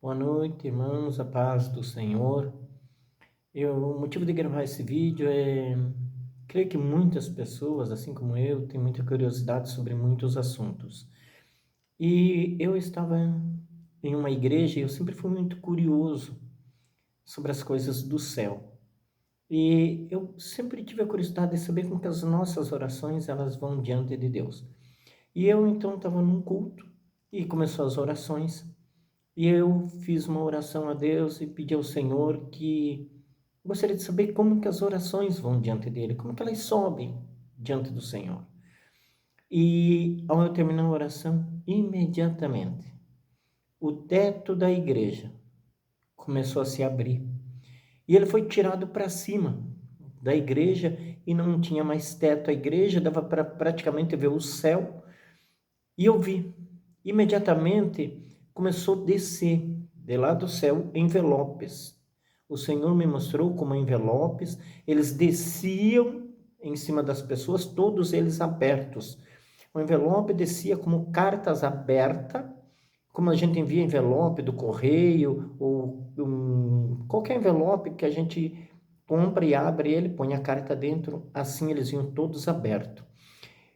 Boa noite, irmãos, a paz do Senhor. O motivo de gravar esse vídeo creio que muitas pessoas, assim como eu, têm muita curiosidade sobre muitos assuntos. E eu estava em uma igreja e eu sempre fui muito curioso sobre as coisas do céu. E eu sempre tive a curiosidade de saber como que as nossas orações elas vão diante de Deus. E eu então estava num culto e começou as orações. E eu fiz uma oração a Deus e pedi ao Senhor que gostaria de saber como que as orações vão diante dele, como que elas sobem diante do Senhor. E ao eu terminar a oração, imediatamente, o teto da igreja começou a se abrir. E ele foi tirado para cima da igreja e não tinha mais teto. A igreja dava para praticamente ver o céu. E eu vi, imediatamente começou a descer de lá do céu envelopes. O Senhor me mostrou como envelopes, eles desciam em cima das pessoas, todos eles abertos. O envelope descia como cartas abertas, como a gente envia envelope do correio, ou qualquer envelope que a gente compra e abre ele, põe a carta dentro, assim eles iam todos abertos.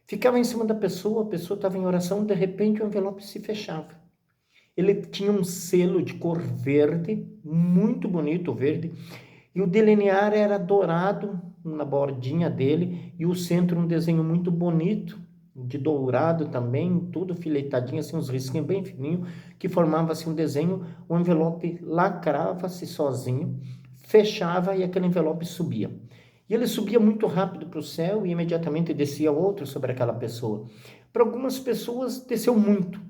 Ficava em cima da pessoa, a pessoa estava em oração, de repente o envelope se fechava. Ele tinha um selo de cor verde, muito bonito, verde, e o delinear era dourado na bordinha dele, e o centro um desenho muito bonito, de dourado também, tudo filetadinho, assim, uns risquinhos bem fininhos, que formava assim um desenho, o envelope lacrava-se sozinho, fechava e aquele envelope subia. E ele subia muito rápido para o céu e imediatamente descia outro sobre aquela pessoa. Para algumas pessoas desceu muito.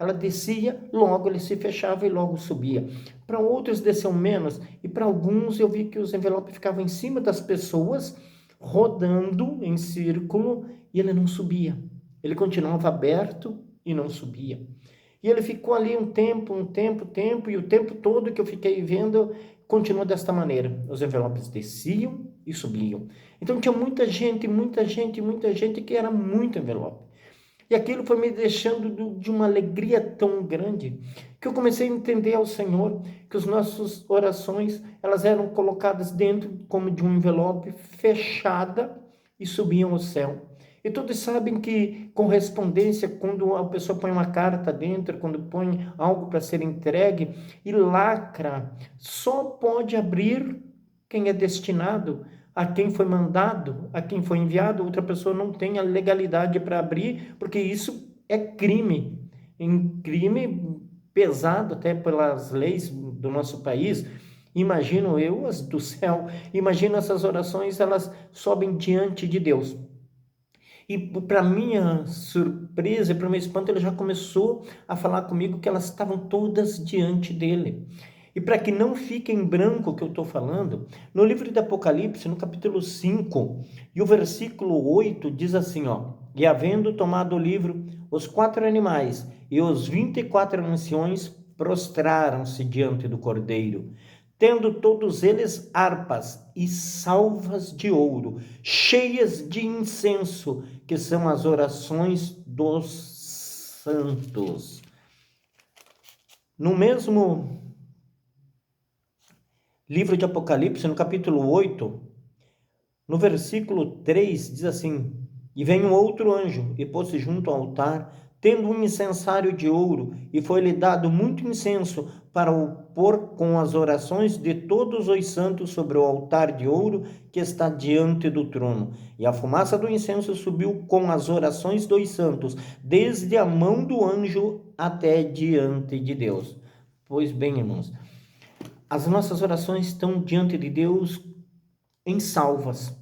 Ela descia, logo ele se fechava e logo subia. Para outros desceu menos e para alguns eu vi que os envelopes ficavam em cima das pessoas, rodando em círculo e ele não subia. Ele continuava aberto e não subia. E ele ficou ali um tempo, e o tempo todo que eu fiquei vendo continuou desta maneira. Os envelopes desciam e subiam. Então tinha muita gente que era muito envelope. E aquilo foi me deixando de uma alegria tão grande que eu comecei a entender ao Senhor que as nossas orações elas eram colocadas dentro como de um envelope fechada e subiam ao céu. E todos sabem que correspondência, quando a pessoa põe uma carta dentro, quando põe algo para ser entregue e lacra, só pode abrir quem é destinado, a quem foi mandado, a quem foi enviado. Outra pessoa não tem a legalidade para abrir, porque isso é crime, um crime pesado até pelas leis do nosso país. Imagino eu, as do céu, imagino essas orações, elas sobem diante de Deus. E para minha surpresa, para meu espanto, ele já começou a falar comigo que elas estavam todas diante dele. E para que não fique em branco o que eu estou falando, no livro de Apocalipse, no capítulo 5, e o versículo 8, diz assim, ó: E havendo tomado o livro, os 4 animais e os 24 anciões prostraram-se diante do Cordeiro, tendo todos eles harpas e salvas de ouro, cheias de incenso, que são as orações dos santos. No mesmo livro de Apocalipse, no capítulo 8, no versículo 3, diz assim: E veio um outro anjo e pôs-se junto ao altar, tendo um incensário de ouro, e foi-lhe dado muito incenso para o pôr com as orações de todos os santos sobre o altar de ouro que está diante do trono. E a fumaça do incenso subiu com as orações dos santos, desde a mão do anjo até diante de Deus. Pois bem, irmãos, as nossas orações estão diante de Deus em salvas.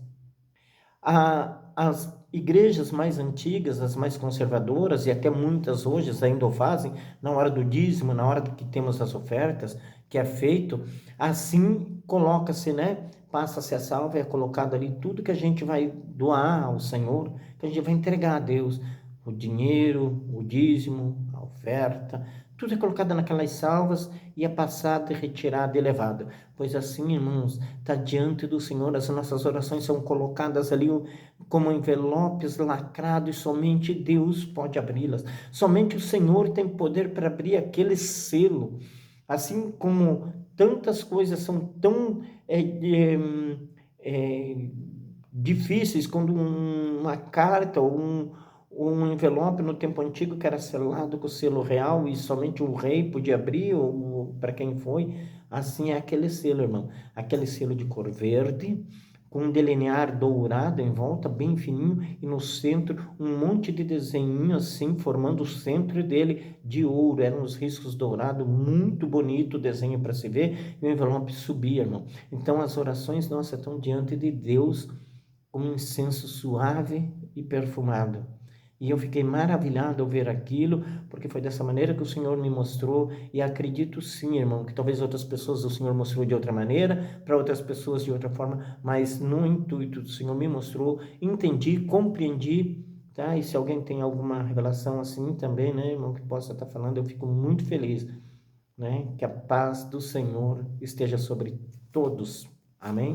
As igrejas mais antigas, as mais conservadoras, e até muitas hoje ainda o fazem, na hora do dízimo, na hora que temos as ofertas, que é feito, assim coloca-se, né? Passa-se a salva e é colocado ali tudo que a gente vai doar ao Senhor, que a gente vai entregar a Deus. O dinheiro, o dízimo, a oferta, tudo é colocado naquelas salvas e é passado, retirado e levado. Pois assim, irmãos, está diante do Senhor, as nossas orações são colocadas ali como envelopes lacrados, e somente Deus pode abri-las. Somente o Senhor tem poder para abrir aquele selo. Assim como tantas coisas são tão é, difíceis, quando uma carta ou um envelope no tempo antigo que era selado com o selo real e somente o rei podia abrir, ou para quem foi, assim é aquele selo, irmão. Aquele selo de cor verde, com um delinear dourado em volta, bem fininho, e no centro um monte de desenho assim, formando o centro dele de ouro. Eram os riscos dourados, muito bonito o desenho para se ver, e o envelope subia, irmão. Então as orações nossas estão diante de Deus com um incenso suave e perfumado. E eu fiquei maravilhado ao ver aquilo, porque foi dessa maneira que o Senhor me mostrou, e acredito sim, irmão, que talvez outras pessoas o Senhor mostrou de outra maneira, para outras pessoas de outra forma, mas no intuito do Senhor me mostrou, entendi, compreendi, tá? E se alguém tem alguma revelação assim também, né, irmão, que possa estar falando, eu fico muito feliz, né? Que a paz do Senhor esteja sobre todos. Amém?